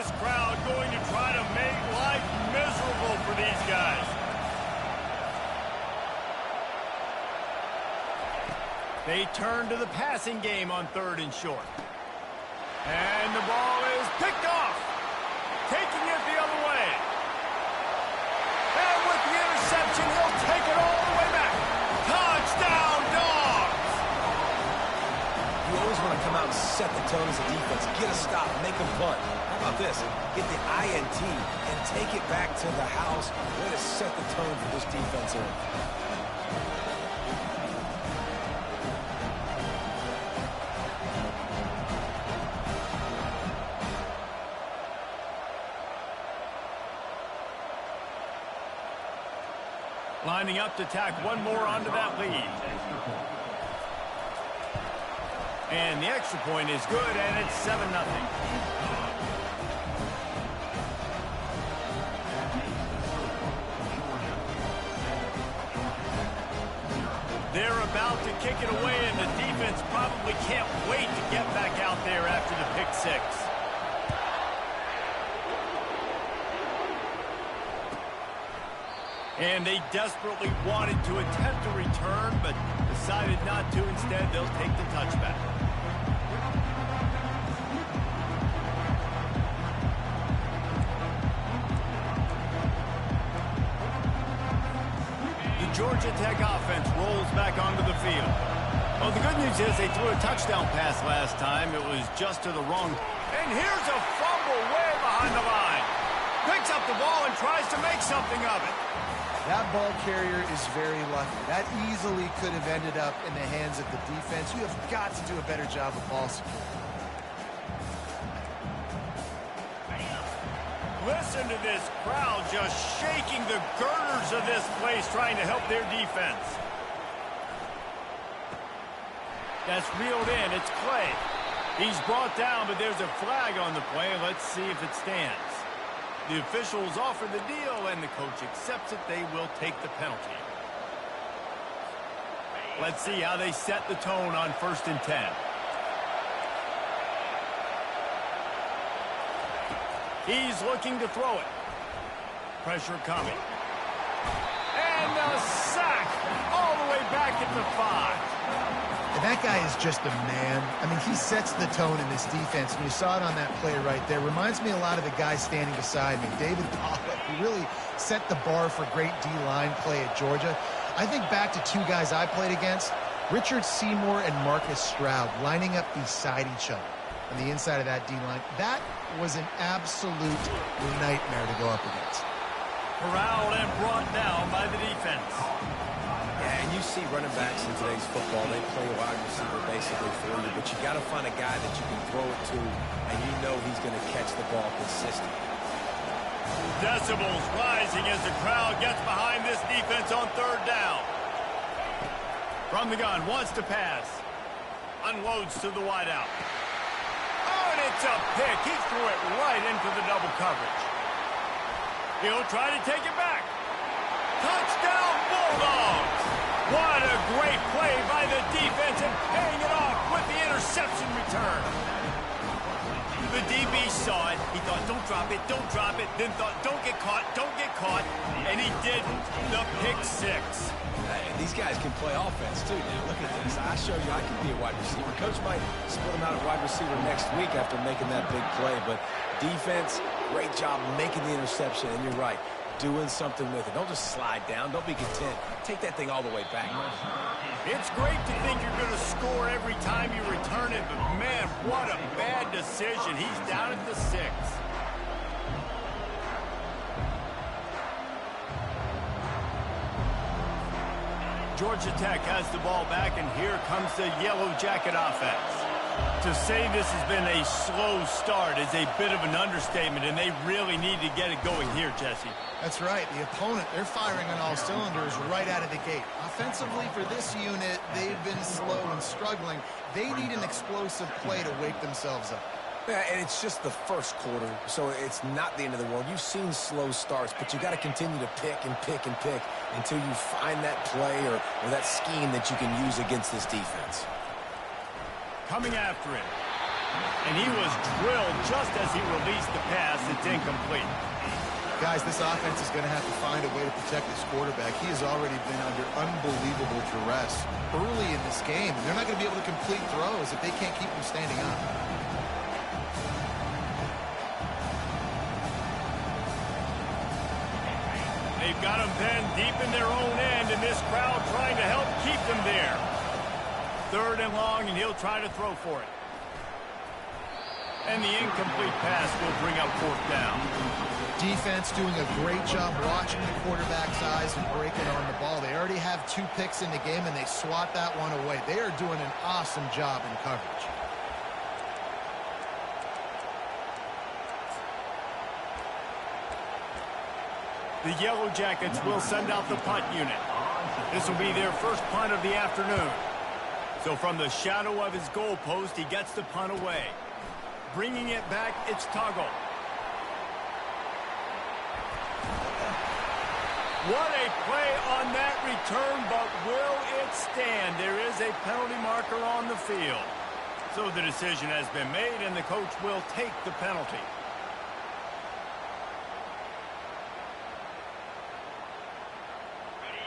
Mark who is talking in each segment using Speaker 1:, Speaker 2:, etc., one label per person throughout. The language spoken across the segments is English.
Speaker 1: this crowd going to try to make life miserable for these guys. They turn to the passing game on 3rd and short. And the ball is picked off. Taking it the other way. And with the interception, he'll take it all the way back. Touchdown, Dogs!
Speaker 2: You always want to come out and set the tone as a defense. Get a stop, make a punt. How about this? Get the INT and take it back to the house. Way to set the tone for this defense here.
Speaker 1: Lining up to tack one more onto that lead. And the extra point is good, and it's 7-0. They're about to kick it away, and the defense probably can't wait to get back out there after the pick six. And they desperately wanted to attempt a return, but decided not to. Instead, they'll take the touchback. The Georgia Tech offense rolls back onto the field. Well, the good news is they threw a touchdown pass last time. It was just to the wrong. And here's a fumble way behind the line. Picks up the ball and tries to make something of it.
Speaker 3: That ball carrier is very lucky. That easily could have ended up in the hands of the defense. You have got to do a better job of ball security.
Speaker 1: Listen to this crowd just shaking the girders of this place, trying to help their defense. That's reeled in. It's Clay. He's brought down, but there's a flag on the play. Let's see if it stands. The officials offer the deal, and the coach accepts it. They will take the penalty. Let's see how they set the tone on 1st and 10. He's looking to throw it. Pressure coming. And a sack all the way back at the 5.
Speaker 3: And that guy is just a man. I mean, he sets the tone in this defense, and you saw it on that play right there. Reminds me a lot of the guy standing beside me, David Pollock, who really set the bar for great D-line play at Georgia. I think back to two guys I played against, Richard Seymour and Marcus Stroud, lining up beside each other on the inside of that D-line. That was an absolute nightmare to go up against.
Speaker 1: Corralled and brought down by the defense.
Speaker 2: Yeah, and you see running backs in today's football, they play wide receiver basically for you, but you got to find a guy that you can throw it to, and you know he's going to catch the ball consistently.
Speaker 1: Decibels rising as the crowd gets behind this defense on 3rd down. From the gun, wants to pass. Unloads to the wideout. Oh, and it's a pick. He threw it right into the double coverage. He'll try to take it back. Touchdown, Bulldogs! What a great play by the defense, and paying it off with the interception return. The DB saw it. He thought, don't drop it, don't drop it. Then thought, don't get caught, don't get caught. And he didn't. The pick six.
Speaker 2: Hey, these guys can play offense, too, now. Look at this. I show you I can be a wide receiver. Coach might split him out at wide receiver next week after making that big play. But defense, great job making the interception. And you're right, doing something with it. Don't just slide down. Don't be content. Take that thing all the way back.
Speaker 1: It's great to think you're going to score every time you return it, but man, what a bad decision. He's down at the 6. Georgia Tech has the ball back, and here comes the Yellow Jacket offense. To say this has been a slow start is a bit of an understatement, and they really need to get it going here, Jesse.
Speaker 3: That's right. The opponent, they're firing on all cylinders right out of the gate. Offensively, for this unit, they've been slow and struggling. They need an explosive play to wake themselves up.
Speaker 2: Yeah, and it's just the first quarter, so it's not the end of the world. You've seen slow starts, but you got to continue to pick and pick and pick until you find that play or that scheme that you can use against this defense.
Speaker 1: Coming after it. And he was drilled just as he released the pass. It's incomplete.
Speaker 3: Guys, this offense is going to have to find a way to protect this quarterback. He has already been under unbelievable duress early in this game. They're not going to be able to complete throws if they can't keep him standing up.
Speaker 1: They've got him pinned deep in their own end, and this crowd trying to help keep them there. 3rd and long, and he'll try to throw for it. And the incomplete pass will bring up 4th down.
Speaker 3: Defense doing a great job watching the quarterback's eyes and breaking on the ball. They already have 2 picks in the game, and they swat that one away. They are doing an awesome job in coverage.
Speaker 1: The Yellow Jackets will send out the punt unit. This will be their first punt of the afternoon. So from the shadow of his goal post, he gets the punt away. Bringing it back, it's Toggle. What a play on that return, but will it stand? There is a penalty marker on the field. So the decision has been made, and the coach will take the penalty.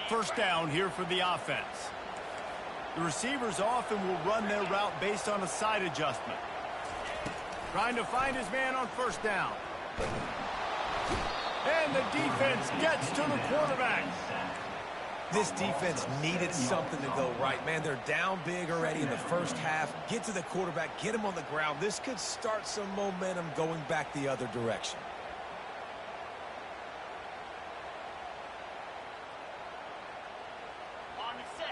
Speaker 1: First down here for the offense. The receivers often will run their route based on a side adjustment. Trying to find his man on first down. And the defense gets to the quarterback.
Speaker 2: This defense needed something to go right. Man, they're down big already in the first half. Get to the quarterback, get him on the ground. This could start some momentum going back the other direction.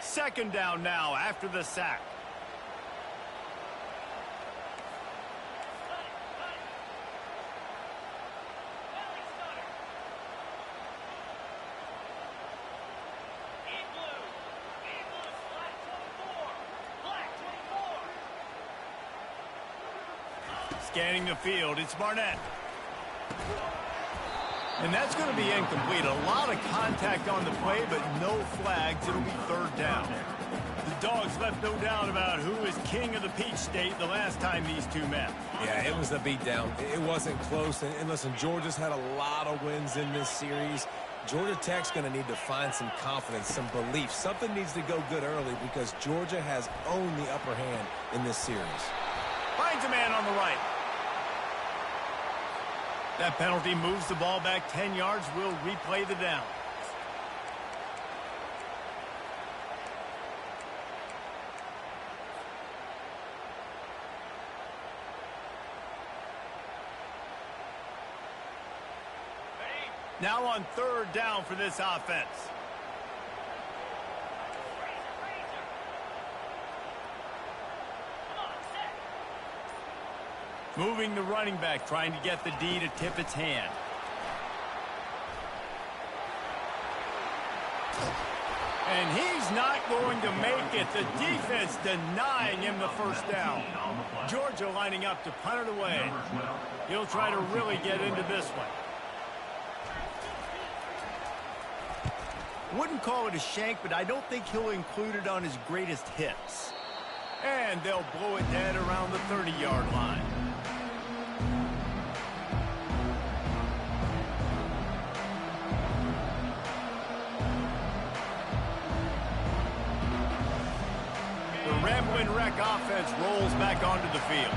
Speaker 1: Second down now after the sack. Scanning the field, it's Barnett. And that's going to be incomplete. A lot of contact on the play, but no flags. It'll be 3rd down. The Dogs left no doubt about who is king of the Peach State the last time these two met.
Speaker 2: Yeah, it was a beatdown. It wasn't close. And listen, Georgia's had a lot of wins in this series. Georgia Tech's going to need to find some confidence, some belief. Something needs to go good early because Georgia has owned the upper hand in this series.
Speaker 1: Finds a man on the right. That penalty moves the ball back 10 yards. We'll replay the down. Now on 3rd down for this offense. Moving the running back, trying to get the D to tip its hand. And he's not going to make it. The defense denying him the first down. Georgia lining up to punt it away. He'll try to really get into this one. Wouldn't call it a shank, but I don't think he'll include it on his greatest hits. And they'll blow it dead around the 30-yard line. The Ramblin' Wreck offense rolls back onto the field.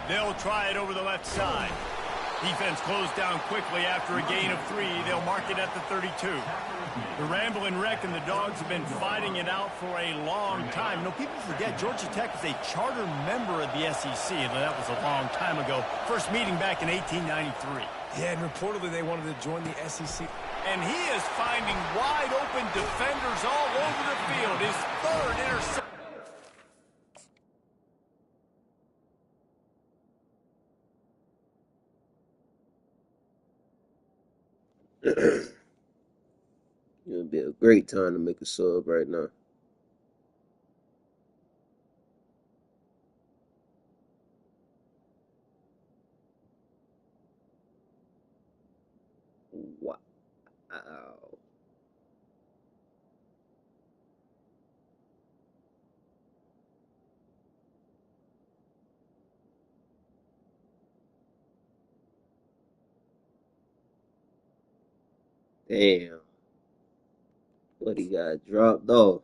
Speaker 1: They'll try it over the left side. Defense closed down quickly after a gain of 3. They'll mark it at the 32. The Ramblin' Wreck and the Dogs have been fighting it out for a long time. You know, people forget Georgia Tech is a charter member of the SEC, and that was a long time ago. First meeting back in 1893.
Speaker 2: Yeah, and reportedly they wanted to join the SEC.
Speaker 1: And he is finding wide open defenders all over the field. His 3rd interception.
Speaker 4: It would be a great time to make a sub right now. Wow. Damn. But he got dropped off.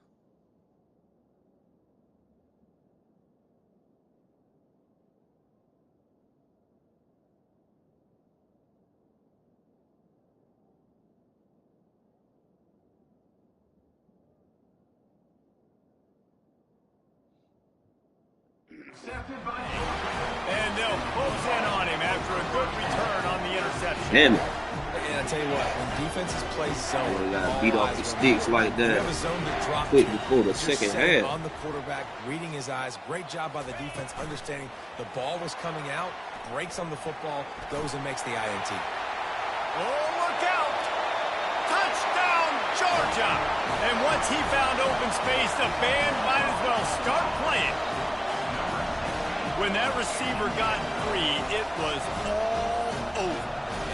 Speaker 1: And they'll close in on him after a good return on the interception.
Speaker 4: Damn it.
Speaker 2: And I tell you what, when defenses play zone,
Speaker 4: He got beat off the sticks like
Speaker 2: you
Speaker 4: that.
Speaker 2: have a zone to drop
Speaker 4: Quick
Speaker 2: to.
Speaker 4: before the
Speaker 2: You're
Speaker 4: second
Speaker 2: setting
Speaker 4: half.
Speaker 2: on the quarterback, reading his eyes. Great job by the defense, understanding the ball was coming out, breaks on the football, goes and makes the INT.
Speaker 1: Oh, look out! Touchdown, Georgia! And once he found open space, the band might as well start playing. When that receiver got free, it was all over.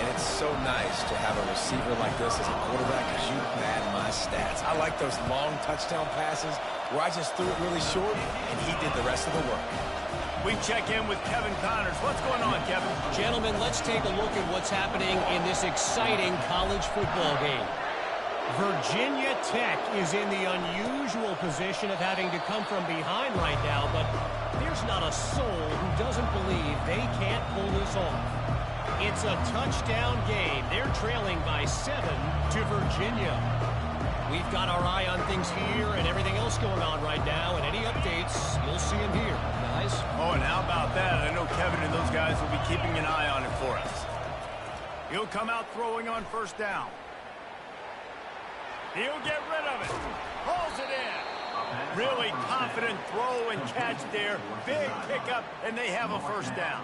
Speaker 2: And it's so nice to have a receiver like this as a quarterback because you pad my stats. I like those long touchdown passes where I just threw it really short and he did the rest of the work.
Speaker 1: We check in with Kevin Connors. What's going on, Kevin?
Speaker 5: Gentlemen, let's take a look at what's happening in this exciting college football game. Virginia Tech is in the unusual position of having to come from behind right now, but there's not a soul who doesn't believe they can't pull this off. It's a touchdown game. They're trailing by 7 to Virginia. We've got our eye on things here and everything else going on right now, and any updates, you'll see them here, guys.
Speaker 1: Oh, and how about that? I know Kevin and those guys will be keeping an eye on it for us. He'll come out throwing on first down. He'll get rid of it. Hauls it in. Really confident throw and catch there. Big pickup, and they have a first down.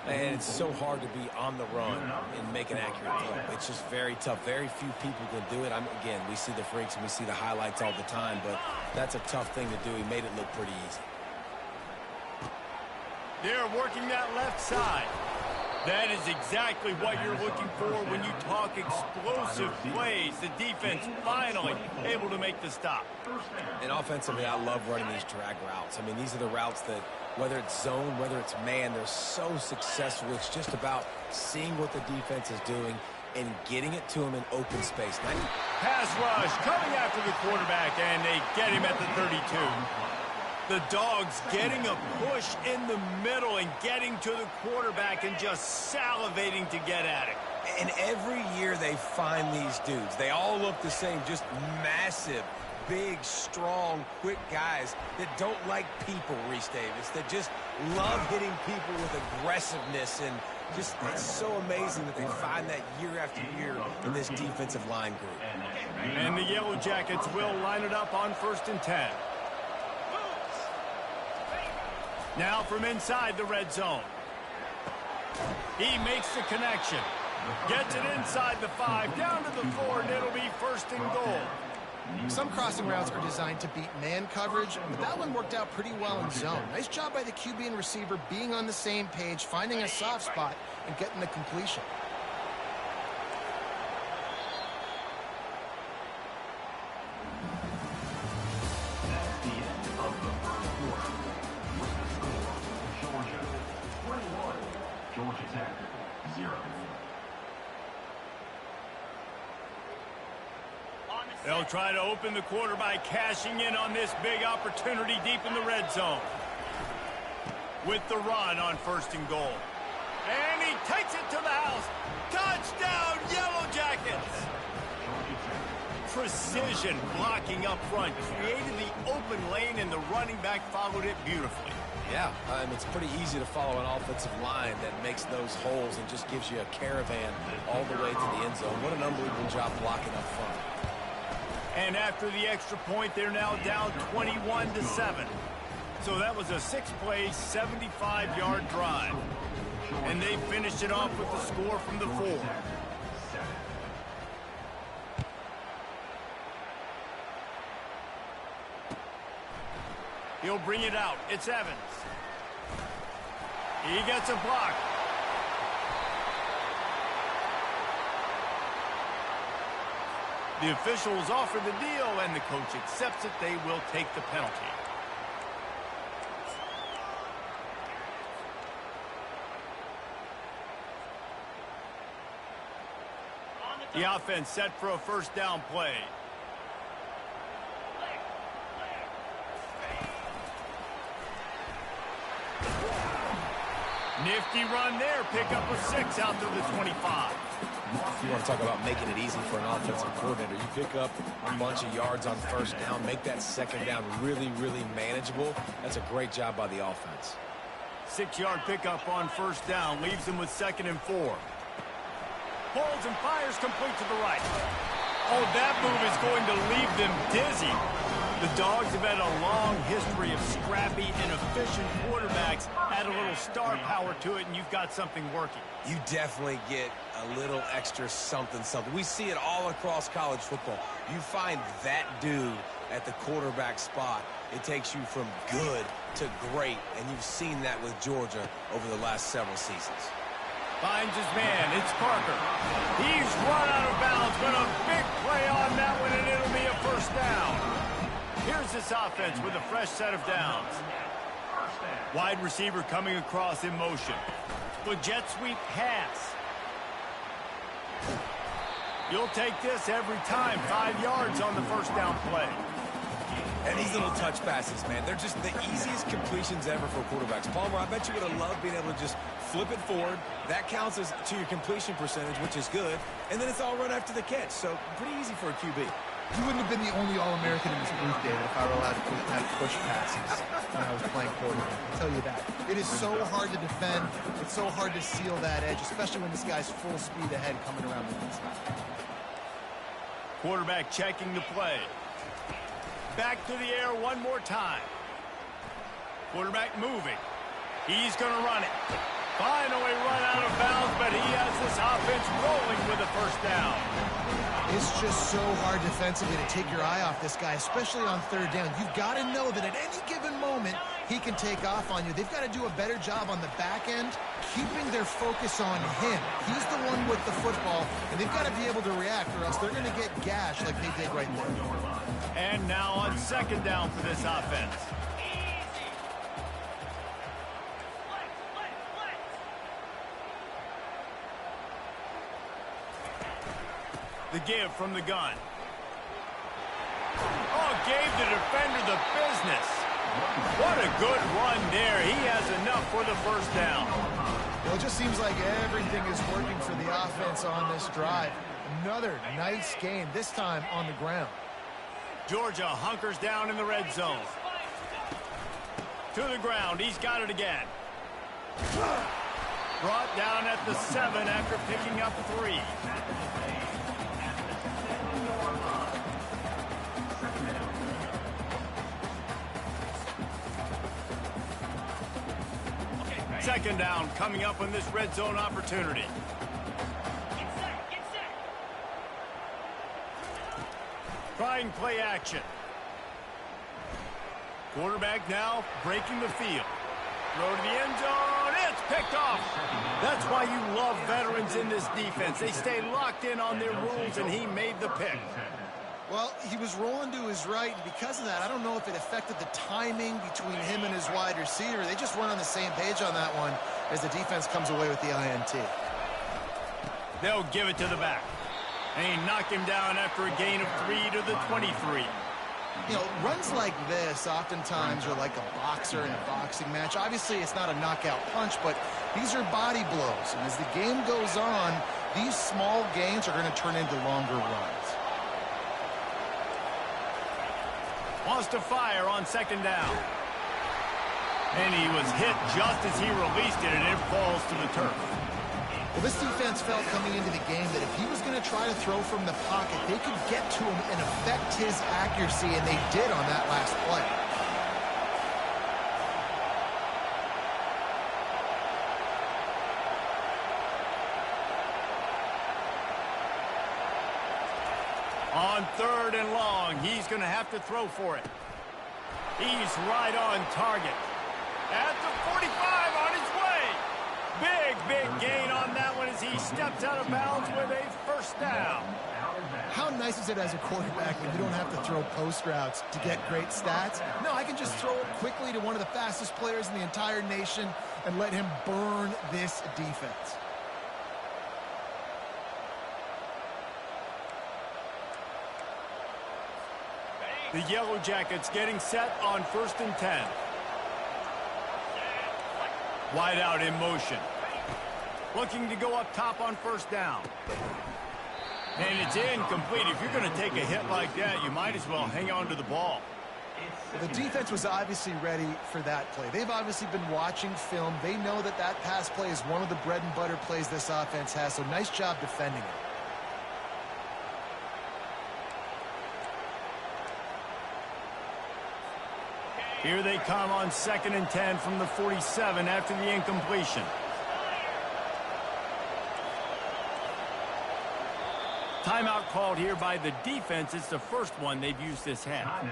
Speaker 2: And it's so hard to be on the run and make an accurate throw. It's just very tough. Very few people can do it. Again, we see the freaks and we see the highlights all the time, but that's a tough thing to do. He made it look pretty easy.
Speaker 1: They're working that left side. That is exactly what you're looking for when you talk explosive plays. The defense finally able to make the stop.
Speaker 2: And offensively, I love running these drag routes. I mean, these are the routes that, whether it's zone, whether it's man, they're so successful. It's just about seeing what the defense is doing and getting it to him in open space.
Speaker 1: Pass rush coming after the quarterback, and they get him at the 32. The Dogs getting a push in the middle and getting to the quarterback and just salivating to get at it.
Speaker 2: And every year they find these dudes. They all look the same, just massive, big, strong, quick guys that don't like people, Reese Davis, that just love hitting people with aggressiveness. And just, it's so amazing that they find that year after year in this defensive line group.
Speaker 1: And the Yellow Jackets will line it up on 1st and 10. Now from inside the red zone. He makes the connection. Gets it inside the 5, down to the 4, and it'll be 1st and goal.
Speaker 3: Some crossing routes are designed to beat man coverage, but that one worked out pretty well in zone. Nice job by the QB and receiver being on the same page, finding a soft spot, and getting the completion.
Speaker 1: They'll try to open the quarter by cashing in on this big opportunity deep in the red zone. With the run on 1st and goal. And he takes it to the house. Touchdown, Yellow Jackets! Precision blocking up front. Created the open lane, and the running back followed it beautifully.
Speaker 2: Yeah, it's pretty easy to follow an offensive line that makes those holes and just gives you a caravan all the way to the end zone. What an unbelievable job blocking up front.
Speaker 1: And after the extra point, they're now down 21-7. So that was a 6-play, 75-yard drive. And they finished it off with the score from the 4. He'll bring it out. It's Evans. He gets a block. The officials offer the deal, and the coach accepts it. They will take the penalty. The offense set for a first down play. Nifty run there. Pick up a 6 out to the 25.
Speaker 2: You want to talk about making it easy for an offensive coordinator. You pick up a bunch of yards on first down, make that second down really, really manageable. That's a great job by the offense.
Speaker 1: 6-yard pickup on first down. Leaves them with 2nd and 4. Holds and fires complete to the right. Oh, that move is going to leave them dizzy. The Dogs have had a long history of scrappy and efficient quarterbacks. Add a little star power to it, and you've got something working.
Speaker 2: You definitely get a little extra something. We see it all across college football. You find that dude at the quarterback spot, it takes you from good to great, and you've seen that with Georgia over the last several seasons.
Speaker 1: Finds his man. It's Parker. He's run out of bounds, but a big play on that one, and it'll be a first down. Here's this offense with a fresh set of downs. Wide receiver coming across in motion. With jet sweep pass. You'll take this every time. 5 yards on the first down play.
Speaker 2: And these little touch passes, man, they're just the easiest completions ever for quarterbacks. Palmer, I bet you would have loved being able to just flip it forward. That counts as to your completion percentage, which is good. And then it's all run after the catch. So pretty easy for a QB.
Speaker 3: You wouldn't have been the only All-American in this booth, David, if I were allowed to have push passes when I was playing quarterback. I'll tell you that. It is so hard to defend. It's so hard to seal that edge, especially when this guy's full speed ahead coming around the inside.
Speaker 1: Quarterback checking the play. Back to the air one more time. Quarterback moving. He's going to run it. Finally run out of bounds, but he has this offense rolling with a first down.
Speaker 3: It's just so hard defensively to take your eye off this guy, especially on third down. You've got to know that at any given moment, he can take off on you. They've got to do a better job on the back end, keeping their focus on him. He's the one with the football, and they've got to be able to react, or else they're going to get gashed like they did right there.
Speaker 1: And now on second down for this offense. The give from the gun. Oh, gave the defender the business. What a good run there. He has enough for the first down.
Speaker 3: Well, it just seems like everything is working for the offense on this drive. Another nice game, this time on the ground.
Speaker 1: Georgia hunkers down in the red zone. To the ground. He's got it again. Brought down at the 7 after picking up 3. Second down coming up on this red zone opportunity. Trying play action. Quarterback now breaking the field. Throw to the end zone. It's picked off. That's why you love veterans in this defense. They stay locked in on their rules, and he made the pick.
Speaker 3: Well, he was rolling to his right, and because of that, I don't know if it affected the timing between him and his wide receiver. They just weren't on the same page on that one as the defense comes away with the INT.
Speaker 1: They'll give it to the back. And he knocked him down after a gain of 3 to the 23.
Speaker 3: You know, runs like this oftentimes are like a boxer in a boxing match. Obviously, it's not a knockout punch, but these are body blows. And as the game goes on, these small gains are going to turn into longer runs.
Speaker 1: Wants to fire on second down. And he was hit just as he released it, and it falls to the turf.
Speaker 3: Well, this defense felt coming into the game that if he was going to try to throw from the pocket, they could get to him and affect his accuracy, and they did on that last play.
Speaker 1: On third and long, he's going to have to throw for it. He's right on target. At the 45, on his way. Big gain on that one as he steps out of bounds with a first down.
Speaker 3: How nice is it as a quarterback when you don't have to throw post routes to get great stats? No, I can just throw it quickly to one of the fastest players in the entire nation and let him burn this defense.
Speaker 1: The Yellow Jackets getting set on 1st and 10. Wide out in motion. Looking to go up top on 1st down. And it's incomplete. If you're going to take a hit like that, you might as well hang on to the ball.
Speaker 3: The defense was obviously ready for that play. They've obviously been watching film. They know that that pass play is one of the bread and butter plays this offense has, so nice job defending it.
Speaker 1: Here they come on 2nd and 10 from the 47 after the incompletion. Timeout called here by the defense. It's the first one they've used this half.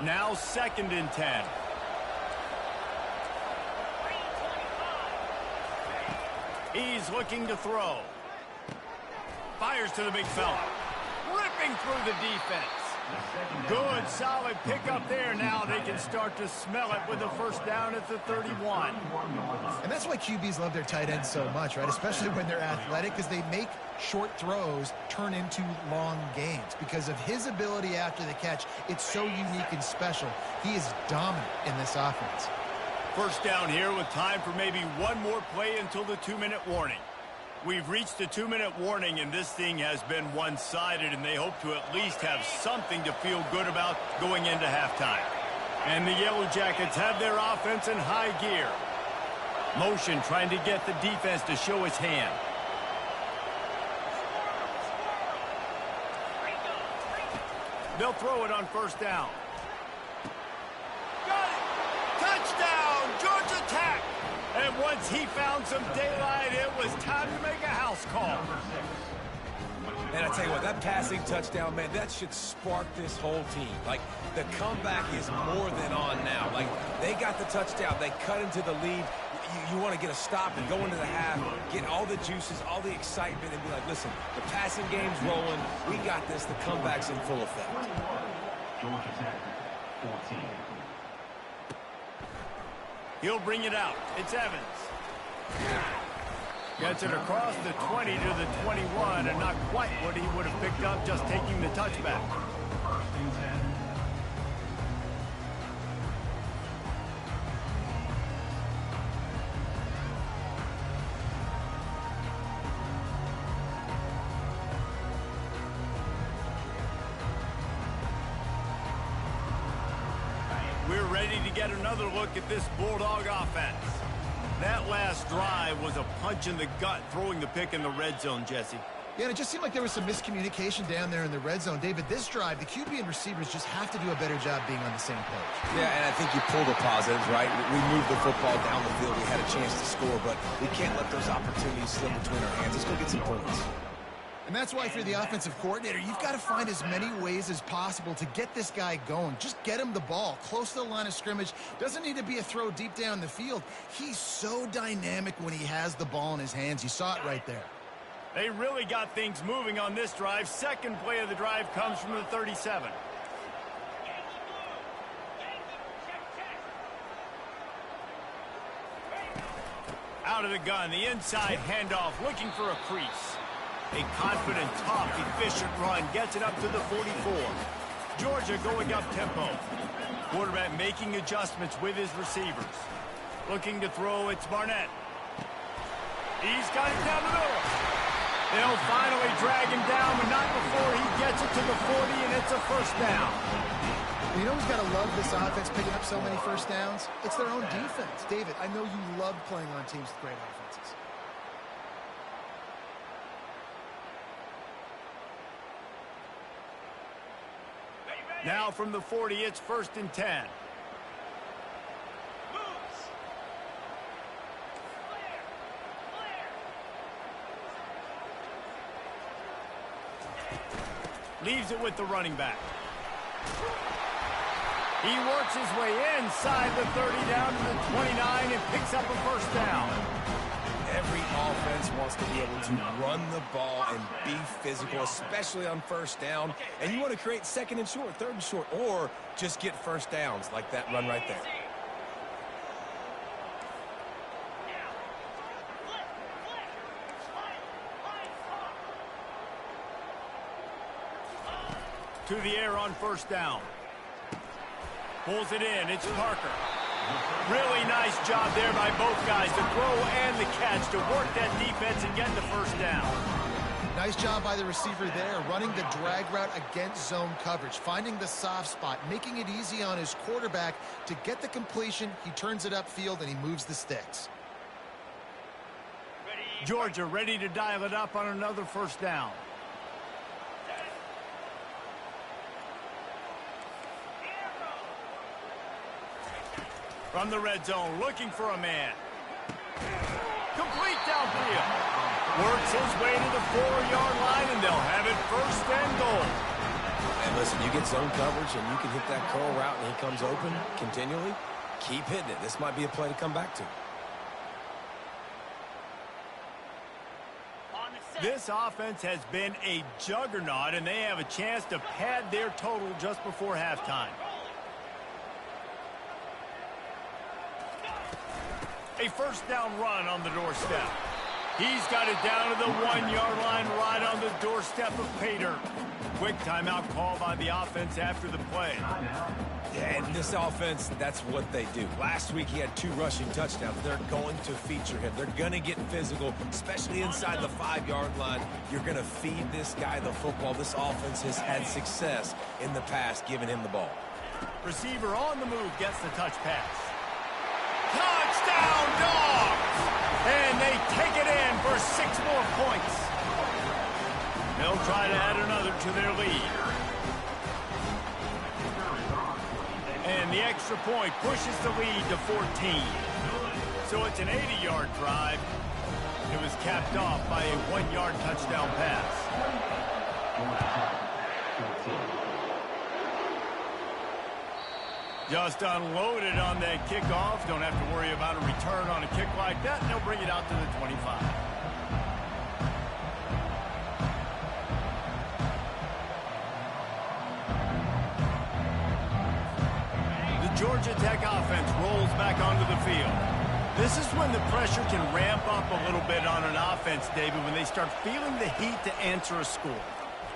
Speaker 1: Now 2nd and 10. He's looking to throw. Fires to the big fella. Ripping through the defense. Good, solid pickup there. Now they can start to smell it with a 1st down at the 31.
Speaker 3: And that's why QBs love their tight ends so much, right? Especially when they're athletic, because they make short throws turn into long gains. Because of his ability after the catch, it's so unique and special. He is dominant in this offense.
Speaker 1: 1st down here with time for maybe one more play until the 2-minute warning. We've reached the 2-minute warning, and this thing has been one-sided, and they hope to at least have something to feel good about going into halftime. And the Yellow Jackets have their offense in high gear. Motion trying to get the defense to show its hand. They'll throw it on 1st down. Got it! Touchdown, Georgia Tech! And once he found some daylight, it was time to make a house call.
Speaker 2: And I tell you what, that passing touchdown, man, that should spark this whole team. Like, the comeback is more than on now. Like, they got the touchdown. They cut into the lead. You want to get a stop and go into the half, get all the juices, all the excitement, and be like, listen, the passing game's rolling. We got this. The comeback's in full effect.
Speaker 6: Georgia Tech, 14.
Speaker 1: He'll bring it out. It's Evans. Gets it across the 20 to the 21, and not quite what he would have picked up just taking the touchback. We're ready to get another look at this Bulldog offense. That last drive was a punch in the gut, throwing the pick in the red zone, Jesse.
Speaker 3: Yeah, and it just seemed like there was some miscommunication down there in the red zone. David, this drive, the QB and receivers just have to do a better job being on the same page.
Speaker 2: Yeah, and I think you pull the positives, right? We moved the football down the field. We had a chance to score, but we can't let those opportunities slip between our hands. Let's go get some points.
Speaker 3: And that's why if you're the offensive coordinator, you've got to find as many ways as possible to get this guy going. Just get him the ball close to the line of scrimmage. Doesn't need to be a throw deep down the field. He's so dynamic when he has the ball in his hands. You saw it right there.
Speaker 1: They really got things moving on this drive. Second play of the drive comes from the 37. Out of the gun, the inside handoff, looking for a crease. A confident, tough, efficient run gets it up to the 44. Georgia going up tempo. Quarterback making adjustments with his receivers. Looking to throw, it's Barnett. He's got it down the middle. They'll finally drag him down, but not before he gets it to the 40, and it's a 1st down.
Speaker 3: You know who's got to love this offense picking up so many 1st downs? It's their own defense. David, I know you love playing on teams with great offenses.
Speaker 1: Now from the 40, it's 1st and 10. Leaves it with the running back. He works his way inside the 30 down to the 29 and picks up a 1st down.
Speaker 2: Every offense wants to be able to run the ball and be physical, especially on first down. And you want to create second and short, third and short, or just get first downs like that run right there.
Speaker 1: To the air on first down. Pulls it in. It's Parker. Really nice job there by both guys, the throw and the catch, to work that defense and get the first down.
Speaker 3: Nice job by the receiver there, running the drag route against zone coverage, finding the soft spot, making it easy on his quarterback to get the completion. He turns it upfield and he moves the sticks.
Speaker 1: Georgia ready to dial it up on another first down. From the red zone, looking for a man. Complete downfield. Works his way to the 4-yard line, and they'll have it first and goal.
Speaker 2: And listen, you get zone coverage, and you can hit that curl route, and he comes open continually. Keep hitting it. This might be a play to come back to.
Speaker 1: This offense has been a juggernaut, and they have a chance to pad their total just before halftime. A first down run on the doorstep. He's got it down to the 1-yard line, right on the doorstep of Pater. Quick timeout call by the offense after the play.
Speaker 2: Yeah, and this offense, that's what they do. Last week he had 2 rushing touchdowns. They're going to feature him. They're going to get physical, especially inside the 5-yard line. You're going to feed this guy the football. This offense has had success in the past giving him the ball.
Speaker 1: Receiver on the move gets the touch pass. Touchdown, Dogs! And they take it in for 6 more points. They'll try to add another to their lead. And the extra point pushes the lead to 14. So it's an 80-yard drive. It was capped off by a 1-yard touchdown pass. Just unloaded on that kickoff. Don't have to worry about a return on a kick like that. And they'll bring it out to the 25. The Georgia Tech offense rolls back onto the field. This is when the pressure can ramp up a little bit on an offense, David, when they start feeling the heat to answer a score.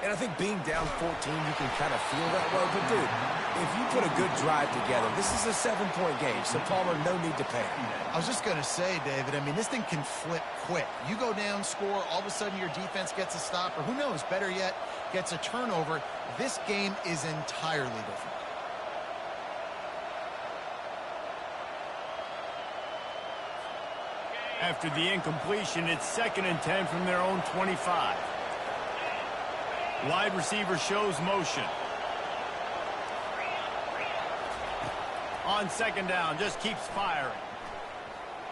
Speaker 2: And I think being down 14, you can kind of feel that way. But, dude, if you put a good drive together, this is a 7-point game. So, Palmer, no need to panic.
Speaker 3: I was just going to say, David, I mean, this thing can flip quick. You go down, score, all of a sudden your defense gets a stop, or who knows, better yet, gets a turnover. This game is entirely different.
Speaker 1: After the incompletion, it's 2nd and 10 from their own 25. Wide receiver shows motion. On 2nd down, just keeps firing.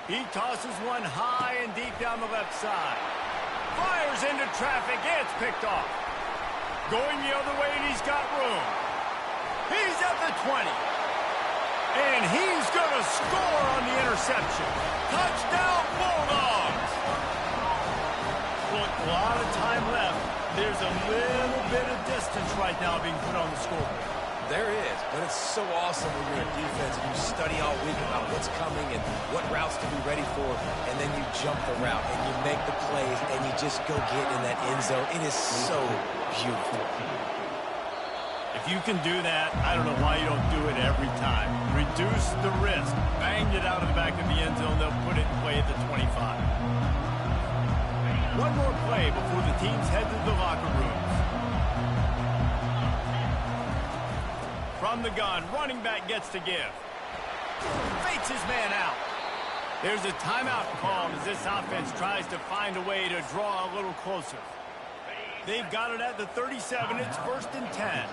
Speaker 1: He tosses one high and deep down the left side. Fires into traffic. It's picked off. Going the other way, and he's got room. He's at the 20. And he's going to score on the interception. Touchdown, Bulldogs! Look, a lot of time left. There's a little bit of distance right now being put on the scoreboard.
Speaker 2: There is, but it's so awesome when you're in defense and you study all week about what's coming and what routes to be ready for, and then you jump the route and you make the plays and you just go get in that end zone. It is so beautiful.
Speaker 1: If you can do that, I don't know why you don't do it every time. Reduce the risk. Banged it out of the back of the end zone. They'll put it in play at the 25. One more play before the teams head to the locker rooms. From the gun, running back gets to give. Fakes his man out. There's a timeout called as this offense tries to find a way to draw a little closer. They've got it at the 37. It's 1st and 10.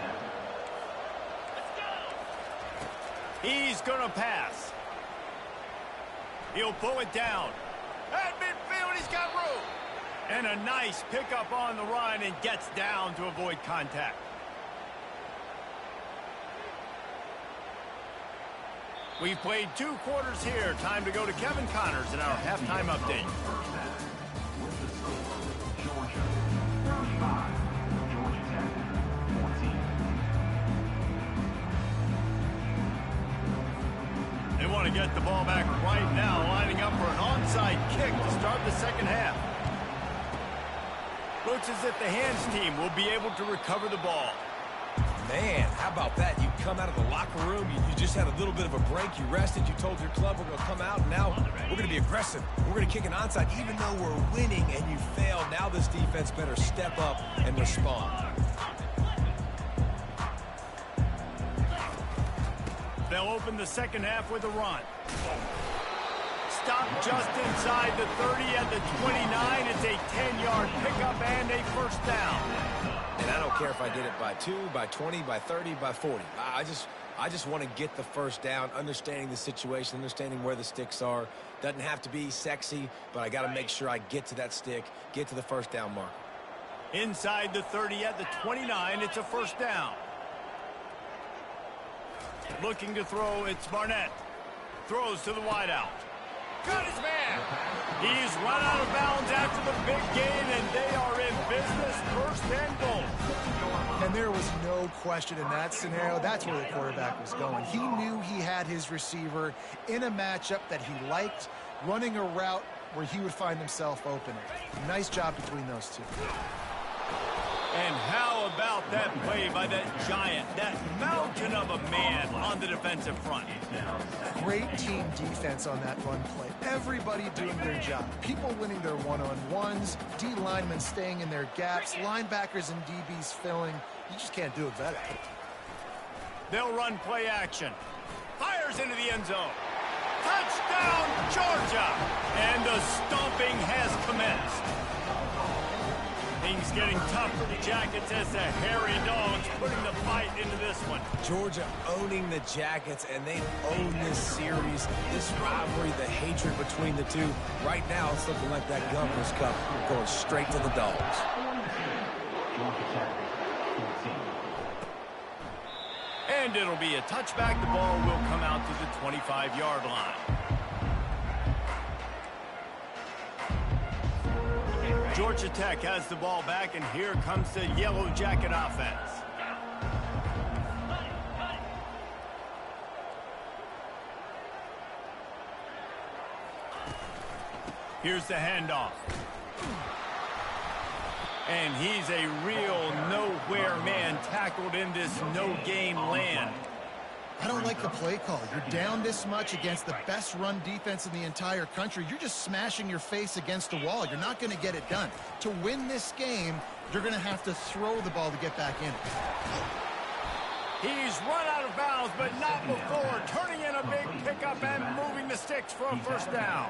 Speaker 1: He's going to pass. He'll pull it down. At midfield, he's got room. And a nice pickup on the run and gets down to avoid contact. We've played 2 quarters here. Time to go to Kevin Connors in our halftime update.
Speaker 6: With the score, Georgia 35, Georgia Tech 14.
Speaker 1: They want to get the ball back right now, lining up for an onside kick to start the second half. Looks as if the hands team will be able to recover the ball.
Speaker 2: Man, how about that? You come out of the locker room, you just had a little bit of a break, you rested, you told your club we're going to come out, and now we're going to be aggressive. We're going to kick an onside, even though we're winning and you failed. Now this defense better step up and respond.
Speaker 1: They'll open the second half with a run. Stop just inside the 30 at the 29. It's a 10-yard pickup and a first down.
Speaker 2: And I don't care if I get it by 2, by 20, by 30, by 40. I just want to get the first down, understanding the situation, understanding where the sticks are. Doesn't have to be sexy, but I got to make sure I get to that stick, get to the first down mark.
Speaker 1: Inside the 30 at the 29, it's a first down. Looking to throw, it's Barnett. Throws to the wideout. Got his man. He's run out of bounds after the big gain, and they are in business, first and goal.
Speaker 3: And there was no question in that scenario. That's where the quarterback was going. He knew he had his receiver in a matchup that he liked, running a route where he would find himself open. Nice job between those two.
Speaker 1: And how about that play by that giant, that mountain of a man on the defensive front?
Speaker 3: Great team defense on that run play. Everybody doing their job. People winning their one-on-ones, D linemen staying in their gaps, linebackers and DBs filling. You just can't do it better.
Speaker 1: They'll run play action. Fires into the end zone. Touchdown, Georgia! And the stomping has commenced. Things getting tough for the Jackets as the hairy dogs putting the fight into this one.
Speaker 2: Georgia owning the Jackets, and they own this series, this rivalry, the hatred between the two. Right now, it's looking like that Governor's Cup going straight to the dogs.
Speaker 6: Georgia Tech 14.
Speaker 1: And it'll be a touchback. The ball will come out to the 25-yard line. Georgia Tech has the ball back, and here comes the Yellow Jacket offense. Here's the handoff. And he's a real nowhere man tackled in this no-gain land.
Speaker 3: I don't like the play call. You're down this much against the best run defense in the entire country. You're just smashing your face against the wall. You're not going to get it done. To win this game, you're going to have to throw the ball to get back in.
Speaker 1: He's run out of bounds, but not before. Turning in a big pickup and moving the sticks for a first down.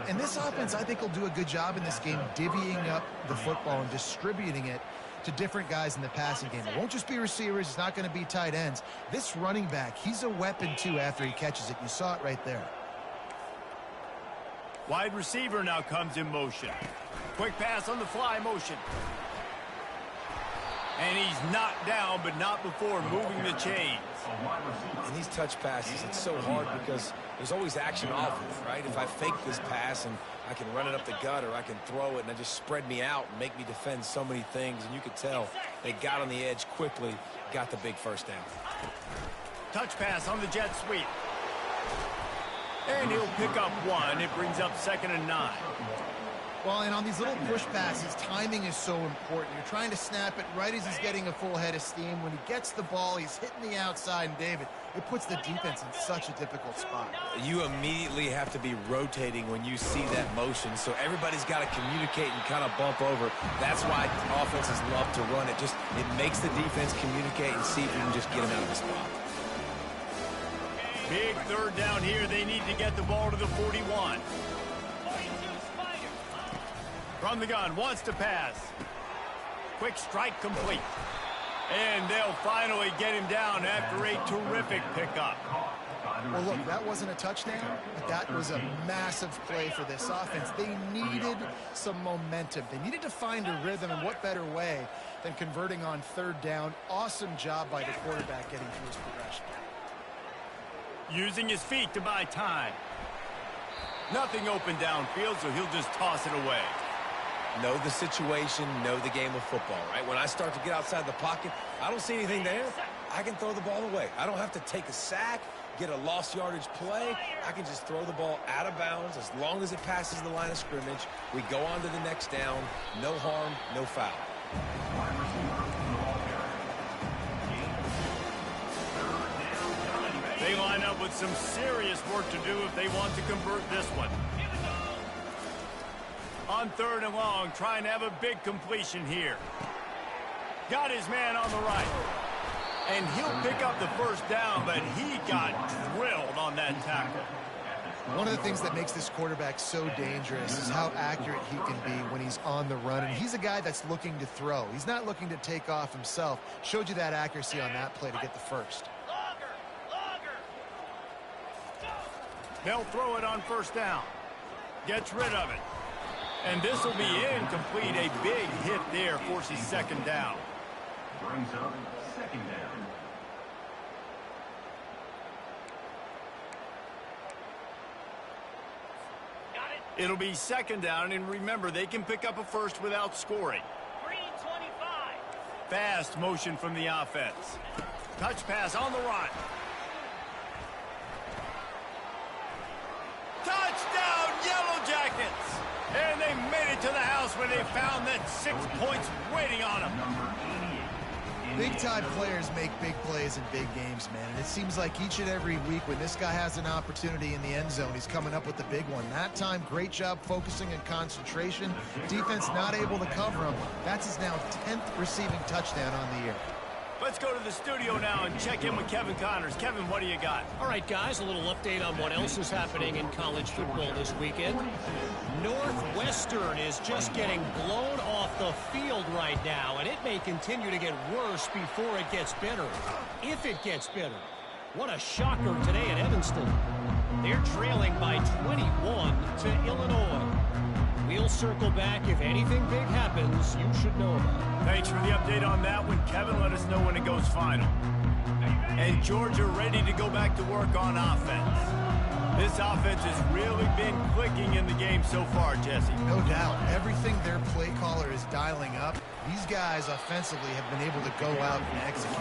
Speaker 3: And this offense, I think, will do a good job in this game divvying up the football and distributing it to different guys in the passing game. It won't just be receivers. It's not going to be tight ends. This running back, he's a weapon, too, after he catches it. You saw it right there.
Speaker 1: Wide receiver now comes in motion. Quick pass on the fly motion. And he's knocked down, but not before moving the chains.
Speaker 2: And these touch passes, it's so hard because there's always action off it, right? If I fake this pass and I can run it up the gut, or I can throw it and it just spread me out and make me defend so many things. And you could tell they got on the edge quickly, got the big first down.
Speaker 1: Touch pass on the jet sweep. And he'll pick up one. It brings up 2nd and 9.
Speaker 3: Well, and on these little push passes, timing is so important. You're trying to snap it right as he's getting a full head of steam. When he gets the ball, he's hitting the outside, and David, it puts the defense in such a difficult spot.
Speaker 2: You immediately have to be rotating when you see that motion, so everybody's got to communicate and kind of bump over. That's why offenses love to run it. It makes the defense communicate and see if you can just get them out of the spot.
Speaker 1: Big third down here. They need to get the ball to the 41. From the gun, wants to pass. Quick strike complete. And they'll finally get him down after a terrific pickup.
Speaker 3: Well, look, that wasn't a touchdown, but that was a massive play for this offense. They needed some momentum. They needed to find a rhythm, and what better way than converting on third down. Awesome job by the quarterback getting through his progression.
Speaker 1: Using his feet to buy time. Nothing open downfield, so he'll just toss it away.
Speaker 2: Know the situation, know the game of football, right? When I start to get outside the pocket, I don't see anything there. I can throw the ball away. I don't have to take a sack, get a lost yardage play. I can just throw the ball out of bounds as long as it passes the line of scrimmage. We go on to the next down. No harm, no foul.
Speaker 6: Wide receiver, ball carrier.
Speaker 1: They line up with some serious work to do if they want to convert this one. On 3rd and long, trying to have a big completion here. Got his man on the right. And he'll pick up the first down, but he got drilled on that tackle.
Speaker 3: One of the things that makes this quarterback so dangerous is how accurate he can be when he's on the run. And he's a guy that's looking to throw. He's not looking to take off himself. Showed you that accuracy on that play to get the first.
Speaker 1: They'll throw it on 1st down. Gets rid of it. And this will be incomplete. A big hit there forces 2nd down.
Speaker 6: Brings up 2nd down.
Speaker 1: It'll be 2nd down, and remember, they can pick up a first without scoring. Fast motion from the offense. Touch pass on the run. Touchdown, Yellow Jackets! And they made it to the house where they found that 6 points waiting on them.
Speaker 6: Number 88.
Speaker 3: Big-time players make big plays in big games, man. And it seems like each and every week when this guy has an opportunity in the end zone, he's coming up with the big one. That time, great job focusing and concentration. Defense not able to cover him. That's his now 10th receiving touchdown on the year.
Speaker 1: Let's go to the studio now and check in with Kevin Connors. Kevin, what do you got?
Speaker 5: All right, guys, a little update on what else is happening in college football this weekend. Northwestern is just getting blown off the field right now, and it may continue to get worse before it gets better. If it gets better. What a shocker today at Evanston. They're trailing by 21 to Illinois. We'll circle back. If anything big happens, you should know about it.
Speaker 1: Thanks for the update on that one, Kevin. Let us know when it goes final. And Georgia ready to go back to work on offense. This offense has really been clicking in the game so far, Jesse.
Speaker 3: No doubt. Everything their play caller is dialing up, these guys offensively have been able to go out and execute.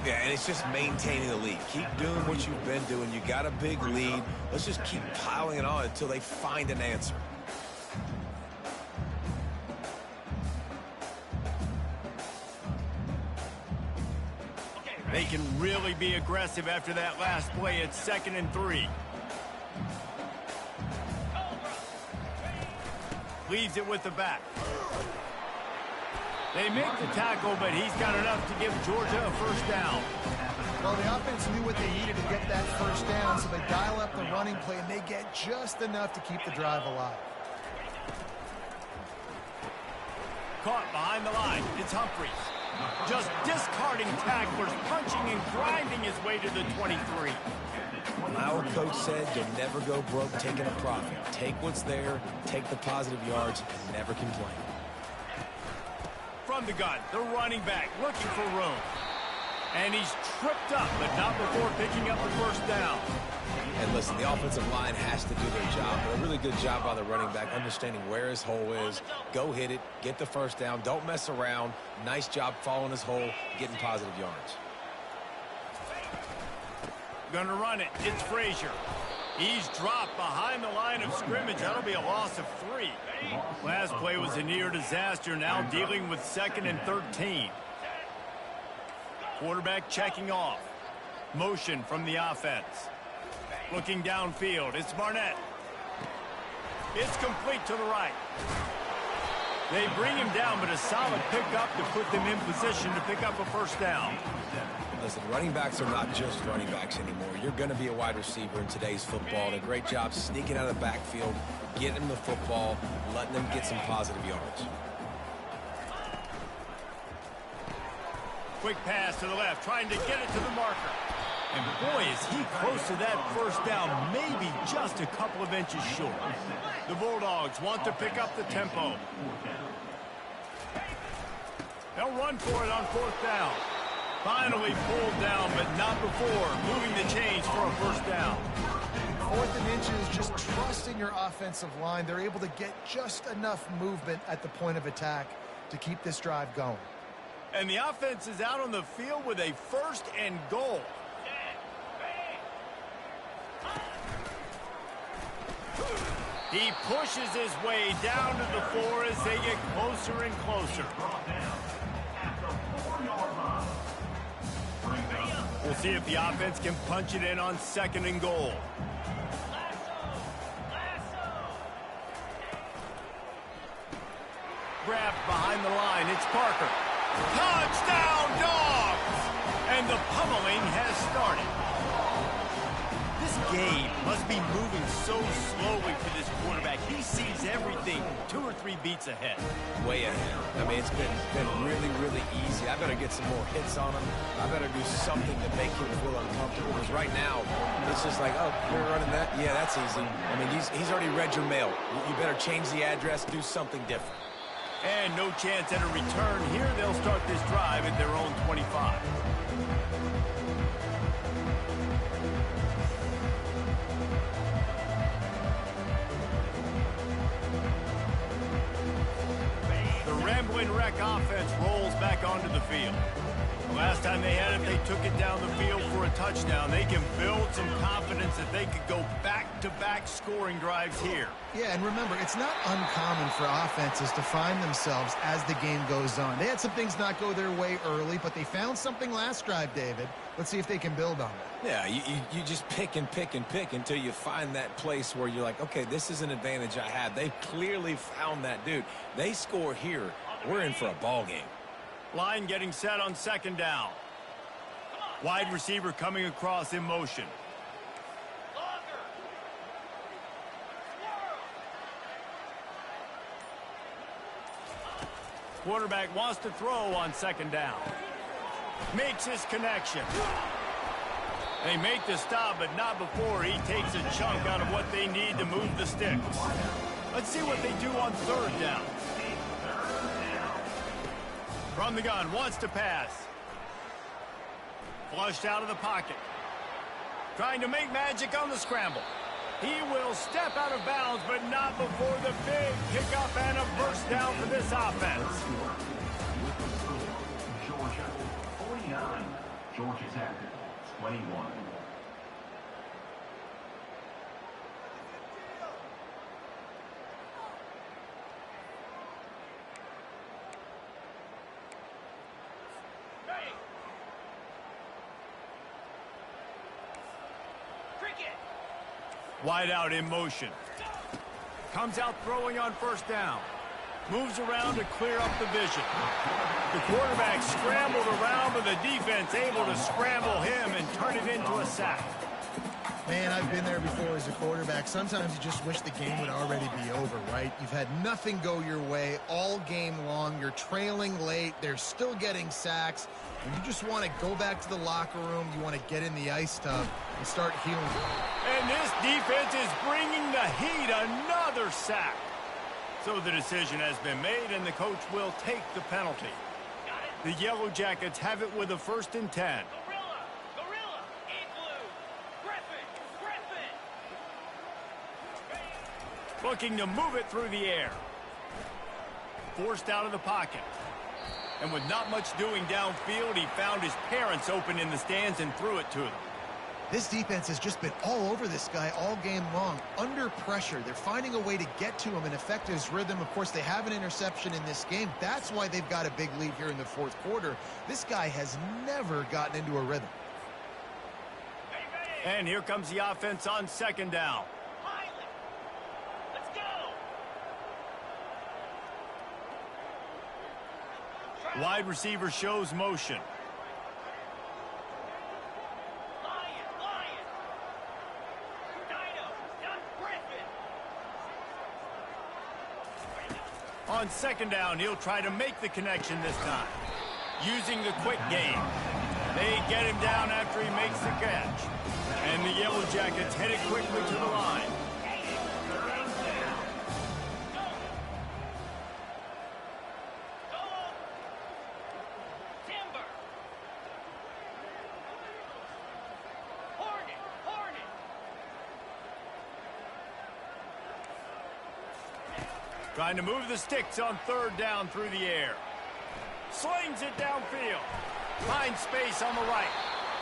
Speaker 2: Yeah, and it's just maintaining the lead. Keep doing what you've been doing. You got a big lead. Let's just keep piling it on until they find an answer.
Speaker 1: They can really be aggressive after that last play. It's 2nd and 3. Leaves it with the back. They make the tackle, but he's got enough to give Georgia a first down.
Speaker 3: Well, the offense knew what they needed to get that first down, so they dial up the running play, and they get just enough to keep the drive alive.
Speaker 1: Caught behind the line. It's Humphries. Just discarding tacklers, punching and grinding his way to the 23.
Speaker 2: Our coach said you'll never go broke taking a profit. Take what's there, take the positive yards, and never complain.
Speaker 1: From the gun, the running back looking for room. And he's tripped up, but not before picking up the first down.
Speaker 2: And listen, the offensive line has to do their job, but a really good job by the running back, understanding where his hole is. Go hit it, get the first down, don't mess around. Nice job following his hole, getting positive yards.
Speaker 1: Gonna run it. It's Frazier. He's dropped behind the line of scrimmage. That'll be a loss of 3. Last play was a near disaster. Now dealing with 2nd and 13. Quarterback checking off. Motion from the offense. Looking downfield. It's Barnett. It's complete to the right. They bring him down, but a solid pickup to put them in position to pick up a first down.
Speaker 2: Listen, running backs are not just running backs anymore. You're going to be a wide receiver in today's football. And a great job sneaking out of the backfield, getting them the football, letting them get some positive yards.
Speaker 1: Quick pass to the left, trying to get it to the marker. And boy, is he close to that first down, maybe just a couple of inches short. The Bulldogs want to pick up the tempo. They'll run for it on 4th down. Finally pulled down, but not before moving the chains for a first down.
Speaker 3: 4th and inches, just trusting your offensive line. They're able to get just enough movement at the point of attack to keep this drive going.
Speaker 1: And the offense is out on the field with a 1st and goal. He pushes his way down to the floor as they get closer and closer. We'll see if the offense can punch it in on 2nd and goal. Grabbed behind the line. It's Parker. Touchdown, Dogs! And the pummeling has started. This game must be moving so slowly for this quarterback. He sees everything 2 or 3 beats ahead.
Speaker 2: Way ahead. I mean, it's been really, really easy. I better get some more hits on him. I better do something to make him feel uncomfortable. Because right now, it's just like, oh, you're running that? Yeah, that's easy. I mean, he's already read your mail. You better change the address, do something different.
Speaker 1: And no chance at a return here. They'll start this drive at their own 25. The Rambling Wreck offense rolls back onto the field. The last time they had it, they took it down the field for a touchdown. They can build some confidence that they could go back-to-back scoring drives here.
Speaker 3: Yeah, and remember, it's not uncommon for offenses to find themselves as the game goes on. They had some things not go their way early, but they found something last drive, David. Let's see if they can build on it.
Speaker 2: Yeah, you just pick and pick and pick until you find that place where you're like, okay, this is an advantage I have. They've clearly found that, dude. They score here, we're in for a ball game.
Speaker 1: Line getting set on 2nd down. Wide receiver coming across in motion. Quarterback wants to throw on 2nd down. Makes his connection. They make the stop, but not before he takes a chunk out of what they need to move the sticks. Let's see what they do on 3rd down. From the gun, wants to pass. Flushed out of the pocket. Trying to make magic on the scramble. He will step out of bounds, but not before the big kickoff and a first down for this offense.
Speaker 6: Georgia, 49. Georgia's active, 21.
Speaker 1: Wide out in motion. Comes out throwing on 1st down. Moves around to clear up the vision. The quarterback scrambled around, but the defense able to scramble him and turn it into a sack.
Speaker 3: Man, I've been there before as a quarterback. Sometimes you just wish the game would already be over, right? You've had nothing go your way all game long. You're trailing late. They're still getting sacks. And you just want to go back to the locker room. You want to get in the ice tub and start healing.
Speaker 1: And this defense is bringing the heat. Another sack. So the decision has been made, and the coach will take the penalty. The Yellow Jackets have it with a 1st and 10. Looking to move it through the air. Forced out of the pocket. And with not much doing downfield, he found his parents open in the stands and threw it to them.
Speaker 3: This defense has just been all over this guy all game long. Under pressure, they're finding a way to get to him and affect his rhythm. Of course, they have an interception in this game. That's why they've got a big lead here in the 4th quarter. This guy has never gotten into a rhythm.
Speaker 1: And here comes the offense on 2nd down. Wide receiver shows motion. On 2nd down, he'll try to make the connection this time. Using the quick game. They get him down after he makes the catch. And the Yellow Jackets headed quickly to the line. Trying to move the sticks on third down through the air. Slings it downfield. Finds space on the right.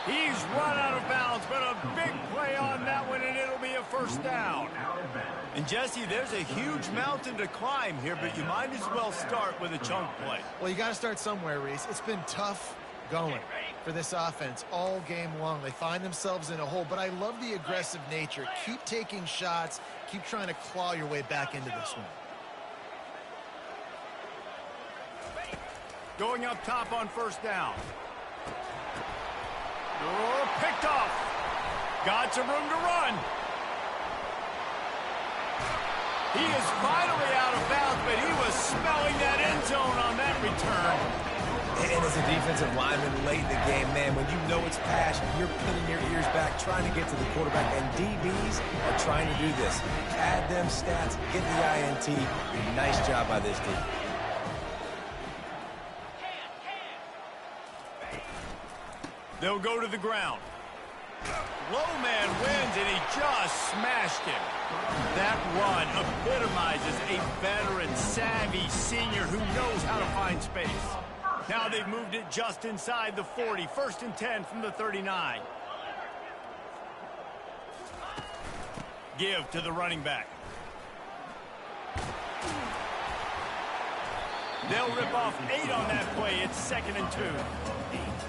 Speaker 1: He's run out of bounds, but a big play on that one, and it'll be a first down. And, Jesse, there's a huge mountain to climb here, but you might as well start with a chunk play.
Speaker 3: Well, you got to start somewhere, Reese. It's been tough going for this offense all game long. They find themselves in a hole, but I love the aggressive nature. Keep taking shots. Keep trying to claw your way back into this one.
Speaker 1: Going up top on first down. Oh, picked off. Got some room to run. He is finally out of bounds, but he was smelling that end zone on that return.
Speaker 2: And as a defensive lineman late in the game, man, when you know it's pass, you're pinning your ears back, trying to get to the quarterback, and DBs are trying to do this. Add them stats, get the INT. Nice job by this team.
Speaker 1: They'll go to the ground. Low man wins, and he just smashed him. That run epitomizes a veteran, savvy senior who knows how to find space. Now they've moved it just inside the 40. 1st and 10 from the 39. Give to the running back. They'll rip off 8 on that play. It's 2nd and 2.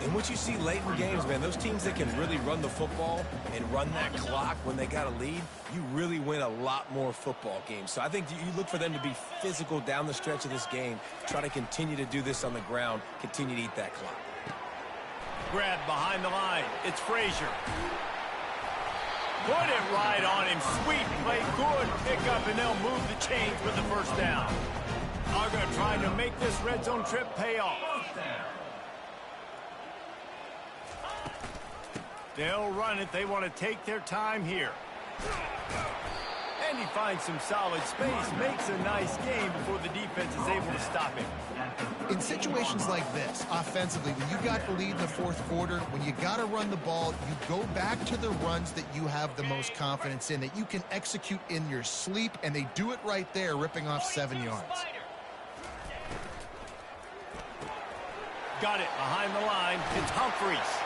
Speaker 2: And what you see late in games, man, those teams that can really run the football and run that clock when they got a lead, you really win a lot more football games. So I think you look for them to be physical down the stretch of this game, try to continue to do this on the ground, continue to eat that clock.
Speaker 1: Grab behind the line. It's Frazier. Put it right on him. Sweet play, good pickup, and they'll move the chains with the first down. Auger trying to make this red zone trip pay off. They'll run it. They want to take their time here. And he finds some solid space, makes a nice game before the defense is able to stop him.
Speaker 3: In situations like this, offensively, when you got the lead in the 4th quarter, when you got to run the ball, you go back to the runs that you have the most confidence in, that you can execute in your sleep, and they do it right there, ripping off 7 yards.
Speaker 1: Got it behind the line. It's Humphreys.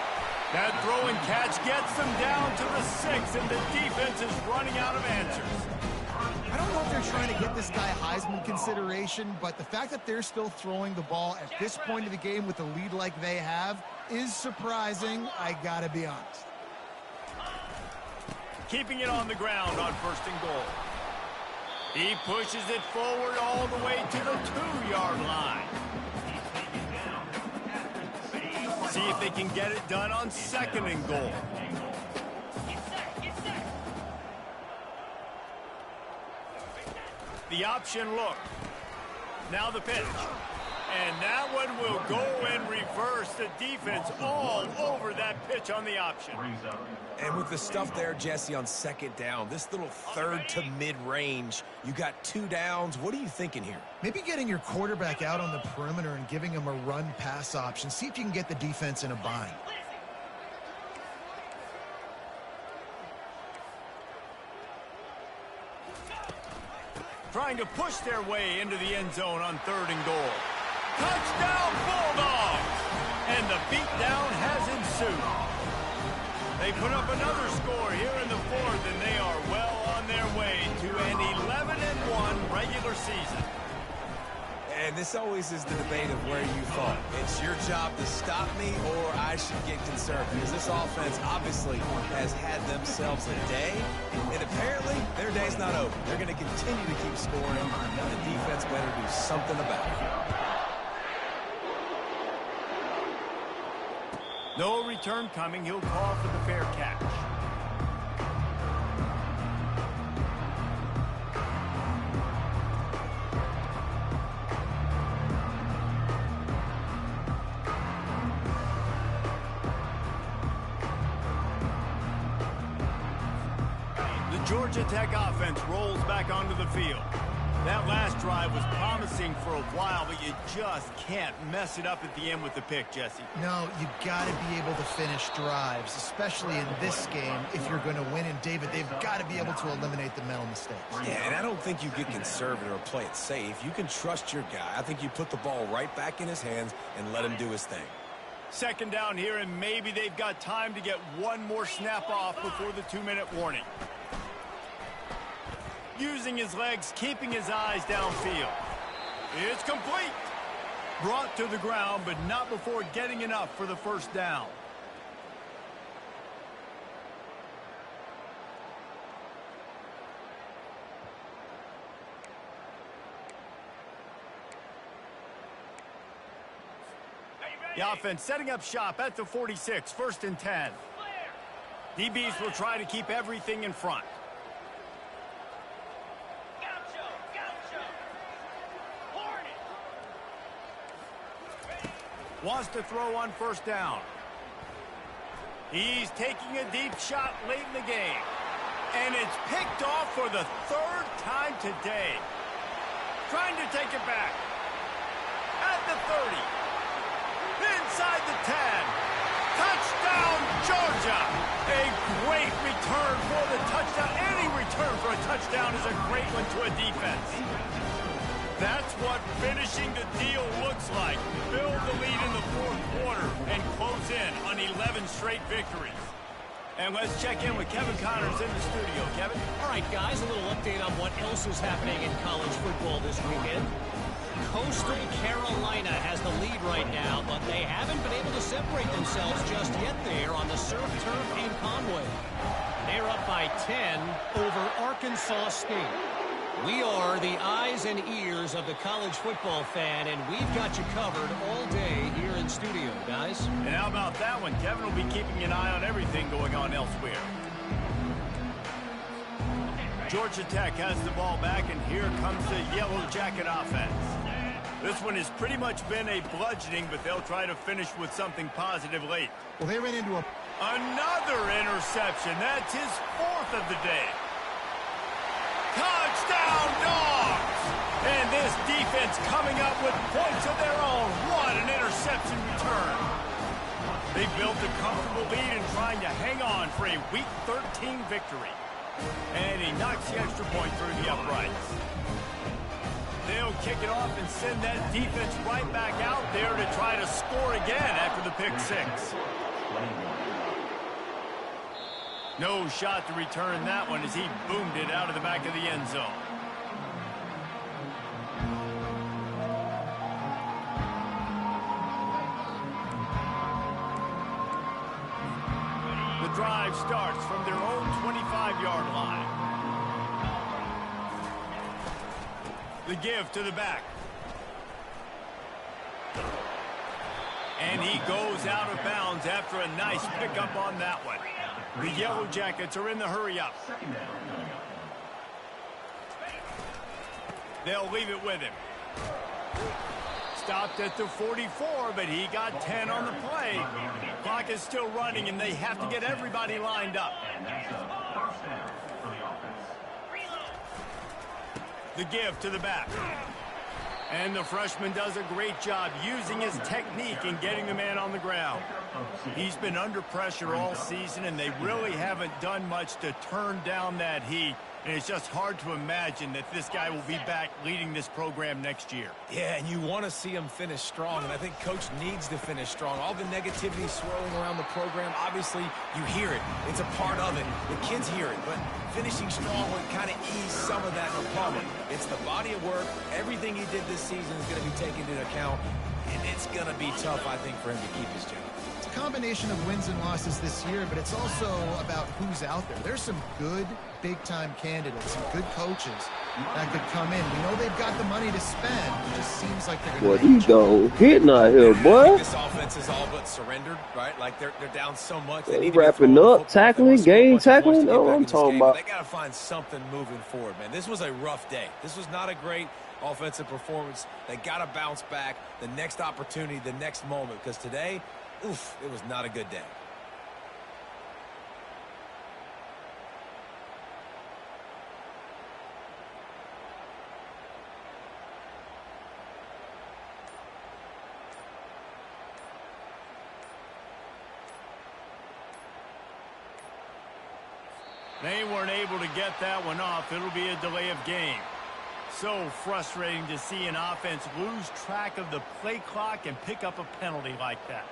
Speaker 1: That throw and catch gets them down to the 6, and the defense is running out of answers.
Speaker 3: I don't know if they're trying to get this guy Heisman consideration, but the fact that they're still throwing the ball at this point of the game with a lead like they have is surprising, I gotta be honest.
Speaker 1: Keeping it on the ground on 1st and goal. He pushes it forward all the way to the 2-yard line. See if they can get it done on 2nd and goal. The option look. Now the pitch. And that one will go in reverse. The defense all over that pitch on the option.
Speaker 2: And with the stuff there, Jesse, on 2nd down, this little 3rd to mid-range, you got 2 downs. What are you thinking here?
Speaker 3: Maybe getting your quarterback out on the perimeter and giving him a run-pass option. See if you can get the defense in a bind.
Speaker 1: Trying to push their way into the end zone on 3rd and goal. Touchdown, Bulldogs! And the beatdown has ensued. They put up another score here in the 4th, and they are well on their way to an 11-1 regular season.
Speaker 2: And this always is the debate of where you fall. It's your job to stop me, or I should get concerned, because this offense obviously has had themselves a day, and apparently their day's not over. They're going to continue to keep scoring, and the defense better do something about it.
Speaker 1: No return coming. He'll call for the fair catch. The Georgia Tech offense rolls back onto the field. That last drive was promising for a while, but you just can't mess it up at the end with the pick, Jesse.
Speaker 3: No, you got to be able to finish drives, especially in this game. If you're going to win, and David, they've got to be able to eliminate the mental mistakes.
Speaker 2: Yeah, and I don't think you get conservative or play it safe. You can trust your guy. I think you put the ball right back in his hands and let him do his thing.
Speaker 1: Second down here, and maybe they've got time to get one more snap off before the 2-minute warning. Using his legs, keeping his eyes downfield. It's complete. Brought to the ground, but not before getting enough for the first down. The offense setting up shop at the 46, 1st and 10. DBs will try to keep everything in front. Wants to throw on 1st down. He's taking a deep shot late in the game. And it's picked off for the 3rd time today. Trying to take it back. At the 30. Inside the 10. Touchdown, Georgia. A great return for the touchdown. Any return for a touchdown is a great one to a defense. That's what finishing the deal looks like. Build the lead in the 4th quarter and close in on 11 straight victories. And let's check in with Kevin Connors in the studio. Kevin?
Speaker 5: All right, guys, a little update on what else is happening in college football this weekend. Coastal Carolina has the lead right now, but they haven't been able to separate themselves just yet there on the surf turf in Conway. They're up by 10 over Arkansas State. We are the eyes and ears of the college football fan, and we've got you covered all day here in studio, guys.
Speaker 1: And how about that one? Kevin will be keeping an eye on everything going on elsewhere. Georgia Tech has the ball back, and here comes the Yellow Jacket offense. This one has pretty much been a bludgeoning, but they'll try to finish with something positive late.
Speaker 3: Well, they ran into
Speaker 1: another interception. That's his 4th of the day. Touchdown, Dogs! And this defense coming up with points of their own. What an interception return. They built a comfortable lead and trying to hang on for a Week 13 victory. And he knocks the extra point through the uprights. They'll kick it off and send that defense right back out there to try to score again after the pick 6. No shot to return that one as he boomed it out of the back of the end zone. The drive starts from their own 25-yard line. The give to the back. And he goes out of bounds after a nice pickup on that one. The Yellow Jackets are in the hurry-up. They'll leave it with him. Stopped at the 44, but he got 10 on the play. Clock is still running, and they have to get everybody lined up. The give to the back. And the freshman does a great job using his technique and getting the man on the ground. He's been under pressure all season, and they really haven't done much to turn down that heat. And it's just hard to imagine that this guy will be back leading this program next year.
Speaker 2: Yeah, and you want to see him finish strong, and I think Coach needs to finish strong. All the negativity swirling around the program, obviously, you hear it. It's a part of it. The kids hear it, but finishing strong would kind of ease some of that problem. It's the body of work. Everything he did this season is going to be taken into account, and it's going to be tough, I think, for him to keep his job.
Speaker 3: It's a combination of wins and losses this year, but it's also about who's out there. There's some good big-time candidates, some good coaches that could come in. We know they've got the money to spend. It just seems like they're going to...
Speaker 4: What you go hitting out here, boy?
Speaker 2: This offense is all but surrendered, right? Like they're down so much.
Speaker 4: They wrapping up, tackling, game tackling. No, I'm talking about.
Speaker 2: They got to find something moving forward, man. This was a rough day. This was not a great offensive performance. They got to bounce back. The next opportunity, the next moment, because today, oof, it was not a good day.
Speaker 1: They weren't able to get that one off. It'll be a delay of game. So frustrating to see an offense lose track of the play clock and pick up a penalty like that.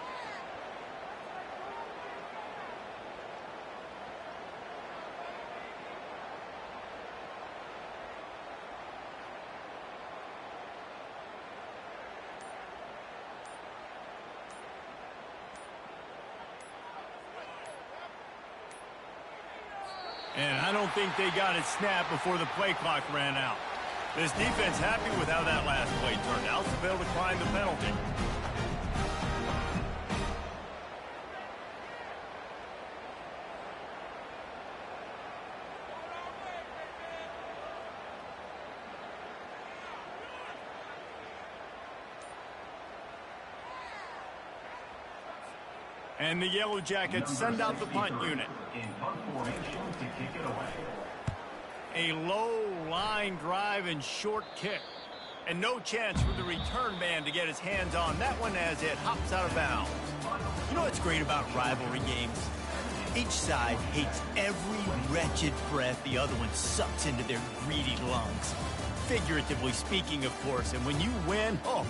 Speaker 1: And I don't think they got it snapped before the play clock ran out. This defense happy with how that last play turned out, so they'll decline the penalty. And the Yellow Jackets send out the punt unit.
Speaker 6: In punt formation to kick it away.
Speaker 1: A low line drive and short kick. And no chance for the return man to get his hands on that one as it hops out of bounds.
Speaker 7: You know what's great about rivalry games? Each side hates every wretched breath the other one sucks into their greedy lungs. Figuratively speaking, of course. And when you win, oh,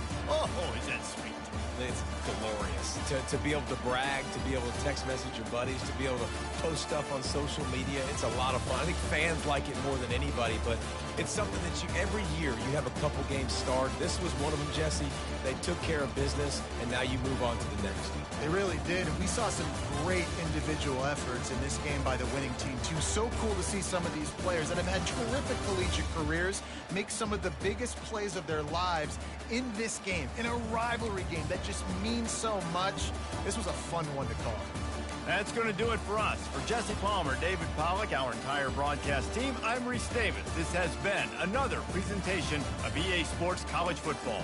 Speaker 7: is that sweet.
Speaker 2: It's glorious to be able to brag, to be able to text message your buddies, to be able to post stuff on social media. It's a lot of fun. I think fans like it more than anybody, but it's something that every year you have a couple games start. This was one of them, Jesse. They took care of business, and now you move on to the next.
Speaker 3: They really did, and we saw some great individual efforts in this game by the winning team, too. So cool to see some of these players that have had terrific collegiate careers make some of the biggest plays of their lives in this game, in a rivalry game that just means so much. This was a fun one to call.
Speaker 1: That's going to do it for us. For Jesse Palmer, David Pollack, our entire broadcast team, I'm Reese Davis. This has been another presentation of EA Sports College Football.